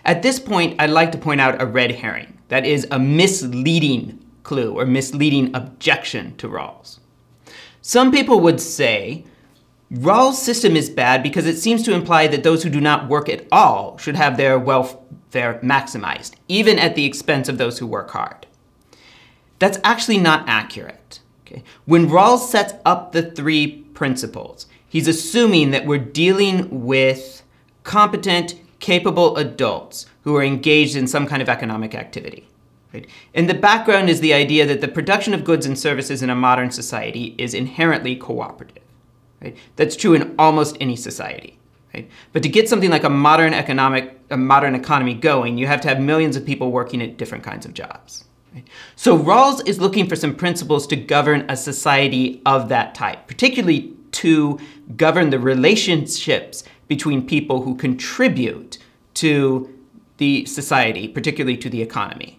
At this point, I'd like to point out a red herring. That is a misleading clue or misleading objection to Rawls. Some people would say Rawls' system is bad because it seems to imply that those who do not work at all should have their welfare maximized, even at the expense of those who work hard. That's actually not accurate. Okay? When Rawls sets up the three principles, he's assuming that we're dealing with competent, capable adults who are engaged in some kind of economic activity. Right? And the background is the idea that the production of goods and services in a modern society is inherently cooperative. Right? That's true in almost any society. Right? But to get something like a modern economy going, you have to have millions of people working at different kinds of jobs. Right? So Rawls is looking for some principles to govern a society of that type, particularly to govern the relationships between people who contribute to the society, particularly to the economy.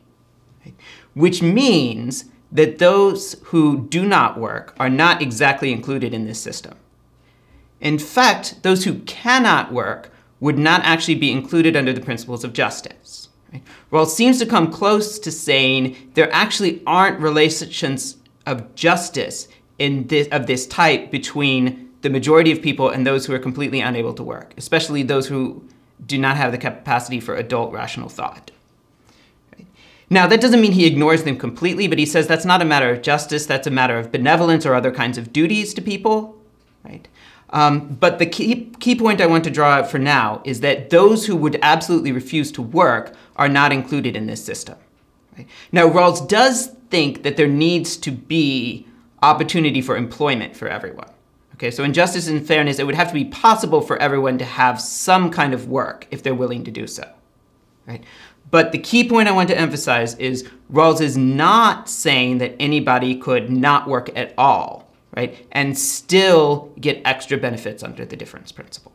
Right? Which means that those who do not work are not exactly included in this system. In fact, those who cannot work would not actually be included under the principles of justice. Right? Rawls seems to come close to saying there actually aren't relations of justice of this type between the majority of people and those who are completely unable to work, especially those who do not have the capacity for adult rational thought. Right? Now, that doesn't mean he ignores them completely, but he says that's not a matter of justice, that's a matter of benevolence or other kinds of duties to people. Right? But the key point I want to draw out for now is that those who would absolutely refuse to work are not included in this system. Right? Now, Rawls does think that there needs to be opportunity for employment for everyone. Okay, so in justice and fairness, it would have to be possible for everyone to have some kind of work if they're willing to do so. Right? But the key point I want to emphasize is Rawls is not saying that anybody could not work at all, right, and still get extra benefits under the difference principle.